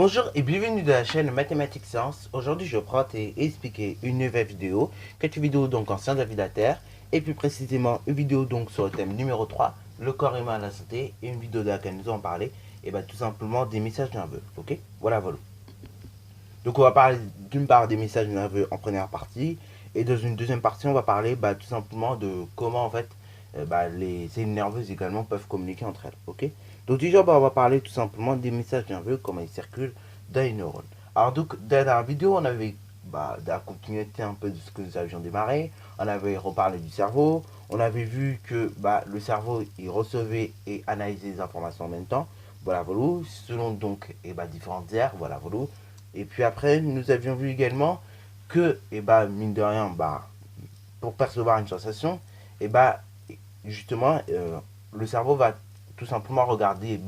Bonjour et bienvenue dans la chaîne Mathématiques Sciences. Aujourd'hui, je prends et expliquer une nouvelle vidéo, quelques vidéos donc en sciences de la vie de la Terre, et plus précisément une vidéo donc sur le thème numéro 3, le corps humain à la santé, et une vidéo de laquelle nous allons parler, et bien tout simplement des messages nerveux. Ok, voilà. Donc on va parler d'une part des messages nerveux en première partie, et dans une deuxième partie, on va parler tout simplement de comment en fait les cellules nerveuses également peuvent communiquer entre elles. Ok. Donc déjà, on va parler tout simplement des messages nerveux, comment ils circulent dans les neurones. Alors donc, dans la vidéo, on avait la continuité un peu de ce que nous avions démarré. On avait reparlé du cerveau. On avait vu que le cerveau, il recevait et analysait les informations en même temps. Voilà, selon donc différentes aires. Voilà, et puis après, nous avions vu également que, mine de rien, pour percevoir une sensation, et justement, le cerveau va tout simplement regarder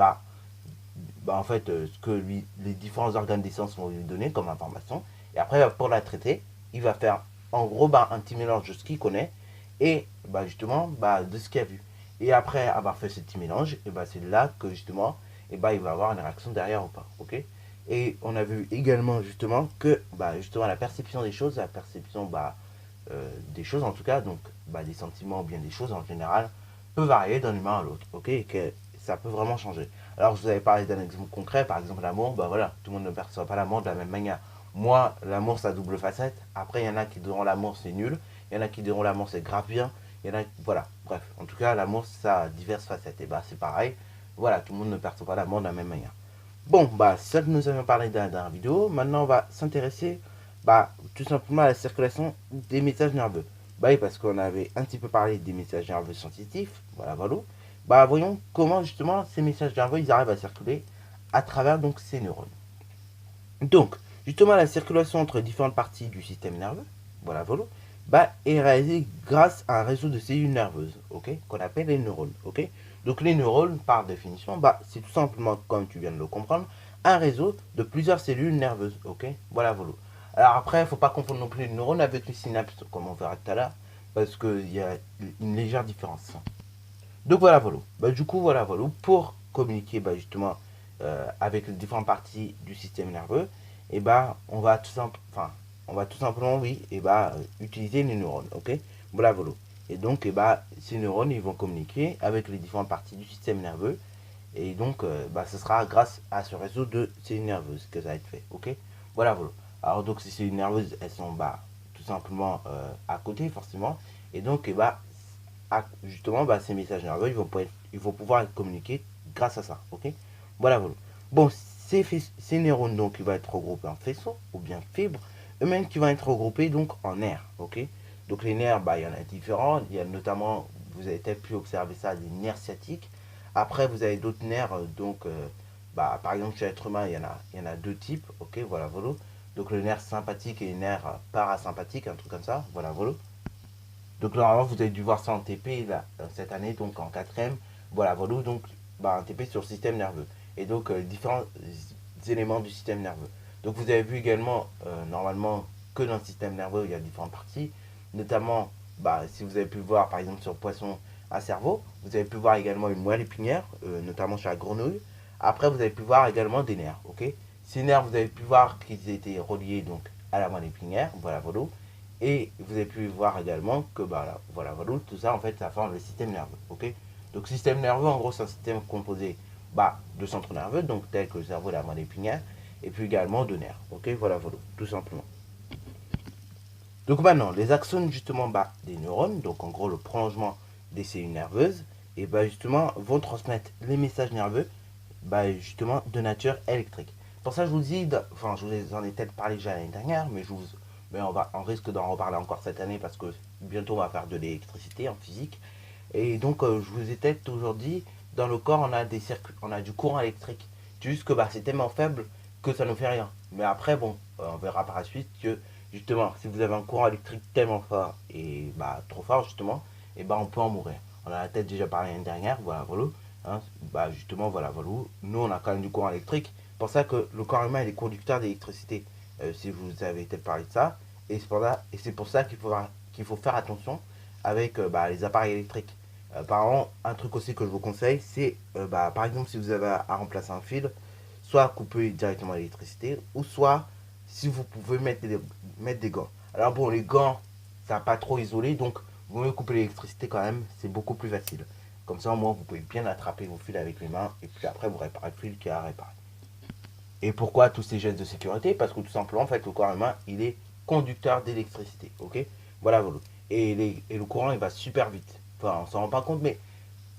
en fait, ce que les différents organes des sens vont lui donner comme information. Et après, pour la traiter, il va faire en gros un petit mélange de ce qu'il connaît et justement de ce qu'il a vu. Et après avoir fait ce petit mélange, et c'est là que justement, il va avoir une réaction derrière ou pas. Ok. Et on a vu également justement que justement la perception des choses, la perception des choses en tout cas, donc des sentiments ou bien des choses en général, peut varier d'un humain à l'autre. Ok. Et que ça peut vraiment changer. Alors, je vous avais parlé d'un exemple concret, par exemple l'amour, voilà, tout le monde ne perçoit pas l'amour de la même manière. Moi, l'amour, ça a double facette. Après, il y en a qui diront l'amour, c'est nul. Il y en a qui diront l'amour, c'est grave bien. Il y en a, voilà, bref. En tout cas, l'amour, ça a diverses facettes. Et c'est pareil. Voilà, tout le monde ne perçoit pas l'amour de la même manière. Bon, ça que nous avions parlé dans la vidéo. Maintenant, on va s'intéresser, tout simplement à la circulation des messages nerveux. Oui, parce qu'on avait un petit peu parlé des messages nerveux sensitifs. Voilà. Voyons comment justement ces messages nerveux ils arrivent à circuler à travers donc ces neurones. Donc, justement, la circulation entre différentes parties du système nerveux, voilà, est réalisée grâce à un réseau de cellules nerveuses, ok, qu'on appelle les neurones, ok. Donc les neurones, par définition, c'est tout simplement, comme tu viens de le comprendre, un réseau de plusieurs cellules nerveuses, ok. Voilà. Alors après, il ne faut pas confondre non plus les neurones avec les synapses, comme on verra tout à l'heure, parce qu'il y a une légère différence. Donc voilà. Du coup, voilà. Pour communiquer justement avec les différentes parties du système nerveux, on va on va tout simplement, oui, utiliser les neurones, ok. Voilà. Et donc, ces neurones, ils vont communiquer avec les différentes parties du système nerveux. Et donc, ce sera grâce à ce réseau de cellules nerveuses que ça va être fait, ok. Voilà. Alors donc, ces cellules nerveuses, elles sont tout simplement à côté, forcément. Et donc, justement, ces messages nerveux, ils vont pouvoir être communiqués grâce à ça. Ok. Voilà. Bon, ces neurones, donc, ils vont être regroupés en faisceaux ou bien fibres, eux-mêmes qui vont être regroupés donc en nerfs. Ok. Donc, les nerfs, il y en a différents. Il y a notamment, vous avez peut-être pu observer ça, des nerfs sciatiques. Après, vous avez d'autres nerfs, donc, par exemple, chez l'être humain, il y en a deux types. Ok. Voilà. Donc, le nerf sympathique et le nerf parasympathique, un truc comme ça. Voilà. Donc normalement, vous avez dû voir ça en TP là, cette année, donc en quatrième. Voilà. Donc un TP sur le système nerveux. Et donc différents éléments du système nerveux. Donc vous avez vu également, normalement, que dans le système nerveux, il y a différentes parties. Notamment, si vous avez pu voir, par exemple, sur le poisson à cerveau, vous avez pu voir également une moelle épinière, notamment sur la grenouille. Après, vous avez pu voir également des nerfs, ok. Ces nerfs, vous avez pu voir qu'ils étaient reliés donc à la moelle épinière, voilà. Et vous avez pu voir également que voilà, tout ça en fait ça forme le système nerveux. Ok. Donc système nerveux en gros c'est un système composé de centres nerveux, donc tel que le cerveau et la moelle épinière, et puis également de nerfs. Ok, voilà, tout simplement. Donc maintenant, les axones justement des neurones, donc en gros le prolongement des cellules nerveuses, et justement vont transmettre les messages nerveux justement de nature électrique. Pour ça je vous dis, enfin je vous en ai peut-être parlé déjà l'année dernière, mais on risque d'en reparler encore cette année parce que bientôt on va faire de l'électricité en physique. Et donc je vous ai peut-être aujourd'hui, dans le corps on a des circuits, on a du courant électrique. C'est juste que c'est tellement faible que ça ne fait rien. Mais après bon, on verra par la suite que justement si vous avez un courant électrique tellement fort et trop fort justement, et on peut en mourir. On en a peut-être déjà parlé l'année dernière, voilà. Hein, justement, voilà. Nous, on a quand même du courant électrique. C'est pour ça que le corps humain est conducteur d'électricité. Si vous avez peut-être parlé de ça. Et c'est pour ça qu'il faut faire attention avec les appareils électriques. Par exemple, un truc aussi que je vous conseille, c'est par exemple si vous avez à remplacer un fil, soit couper directement l'électricité, ou soit si vous pouvez mettre des gants. Alors bon, les gants, ça n'a pas trop isolé, donc vous pouvez couper l'électricité quand même, c'est beaucoup plus facile. Comme ça, au moins, vous pouvez bien attraper vos fils avec les mains, et puis après, vous réparez le fil qui a à réparer. Et pourquoi tous ces gestes de sécurité? Parce que tout simplement, en fait, le corps humain, il est conducteur d'électricité, ok? Voilà. Et le courant, il va super vite. Enfin, on s'en rend pas compte, mais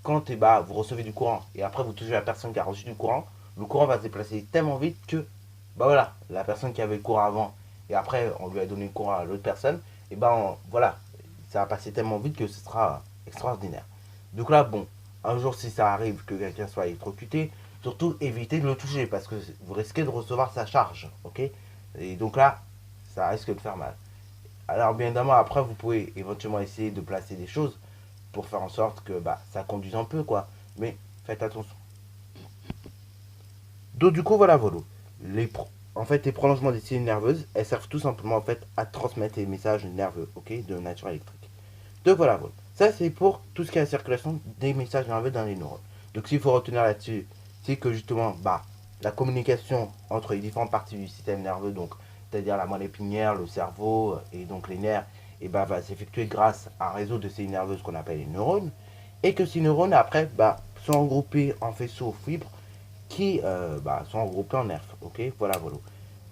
quand vous recevez du courant, et après vous touchez la personne qui a reçu du courant, le courant va se déplacer tellement vite que, voilà, la personne qui avait le courant avant, et après, on lui a donné le courant à l'autre personne, et voilà, ça va passer tellement vite que ce sera extraordinaire. Donc là, bon, un jour, si ça arrive que quelqu'un soit électrocuté, surtout évitez de le toucher parce que vous risquez de recevoir sa charge, ok? Et donc là, ça risque de faire mal. Alors bien évidemment, après, vous pouvez éventuellement essayer de placer des choses pour faire en sorte que ça conduise un peu, quoi. Mais faites attention. Donc du coup, voilà. En fait, les prolongements des cellules nerveuses, elles servent tout simplement en fait à transmettre les messages nerveux, ok, de nature électrique. Donc voilà. Ça, c'est pour tout ce qui est la circulation des messages nerveux dans les neurones. Donc s'il faut retenir là-dessus, c'est que justement, la communication entre les différentes parties du système nerveux, donc c'est-à-dire la moelle épinière, le cerveau et donc les nerfs, va s'effectuer grâce à un réseau de cellules nerveuses qu'on appelle les neurones, et que ces neurones après sont regroupés en faisceaux fibres qui sont regroupés en nerfs. Ok, voilà.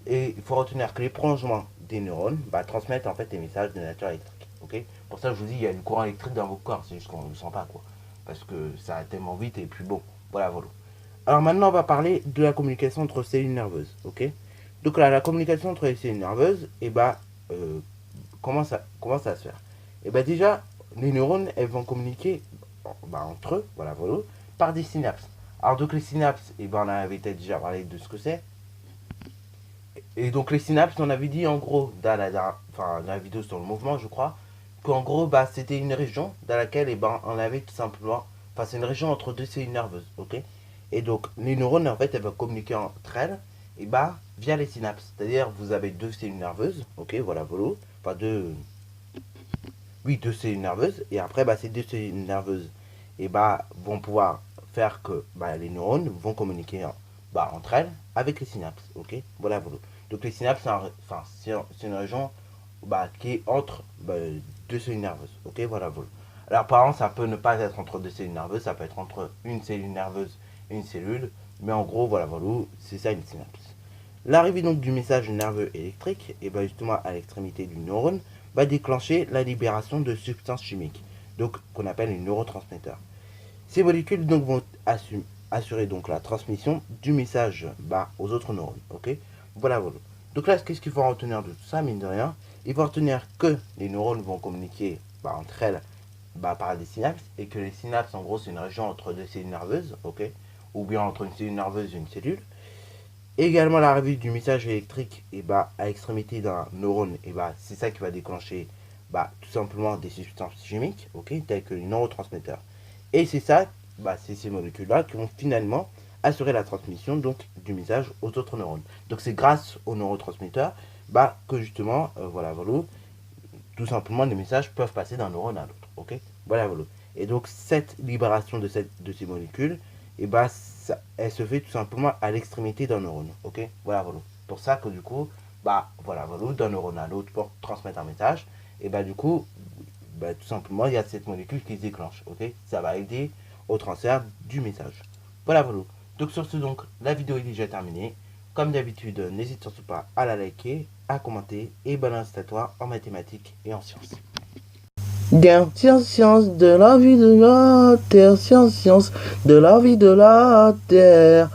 Et il faut retenir que les prolongements des neurones transmettent en fait des messages de nature électrique. Ok, pour ça je vous dis, il y a du courant électrique dans vos corps, c'est juste qu'on ne le sent pas, quoi, parce que ça va tellement vite. Et puis bon, voilà. Alors maintenant on va parler de la communication entre cellules nerveuses. Ok, donc là la communication entre les cellules nerveuses, comment ça se faire? Et déjà, les neurones, elles vont communiquer entre eux, voilà, par des synapses. Alors donc les synapses, on avait déjà parlé de ce que c'est. Et donc les synapses, on avait dit en gros, dans la vidéo sur le mouvement, je crois, qu'en gros, c'était une région dans laquelle on avait tout simplement, c'est une région entre deux cellules nerveuses, ok? Et donc les neurones, en fait, elles vont communiquer entre elles, via les synapses. C'est-à-dire, vous avez deux cellules nerveuses, ok, voilà, deux cellules nerveuses, et après ces deux cellules nerveuses vont pouvoir faire que les neurones vont communiquer entre elles avec les synapses, ok, voilà. Donc les synapses, c'est une région qui est entre deux cellules nerveuses, ok, voilà. Alors par exemple, ça peut ne pas être entre deux cellules nerveuses, ça peut être entre une cellule nerveuse et une cellule, mais en gros, voilà, c'est ça une synapse. L'arrivée donc du message nerveux électrique, justement à l'extrémité du neurone, va déclencher la libération de substances chimiques, donc qu'on appelle les neurotransmetteurs. Ces molécules donc vont assurer donc la transmission du message aux autres neurones. Ok, voilà. Donc là, qu'est-ce qu'il faut retenir de tout ça, mine de rien? Il faut retenir que les neurones vont communiquer entre elles par des synapses, et que les synapses, en gros, c'est une région entre deux cellules nerveuses, ok, ou bien entre une cellule nerveuse et une cellule. Également, l'arrivée du message électrique à l'extrémité d'un neurone, c'est ça qui va déclencher tout simplement des substances chimiques, ok, telles que les neurotransmetteurs. Et c'est ça, c'est ces molécules-là qui vont finalement assurer la transmission donc du message aux autres neurones. Donc c'est grâce aux neurotransmetteurs que justement, tout simplement les messages peuvent passer d'un neurone à l'autre, ok, voilà. Et donc cette libération de ces molécules, elle se fait tout simplement à l'extrémité d'un neurone, ok, voilà. Pour ça que du coup, d'un neurone à l'autre pour transmettre un message, et du coup, tout simplement, il y a cette molécule qui se déclenche, ok, ça va aider au transfert du message. Voilà. Donc sur ce, donc, la vidéo est déjà terminée. Comme d'habitude, n'hésite surtout pas à la liker, à commenter, et bonne à toi en mathématiques et en sciences. Science de la vie de la terre, science de la vie de la terre.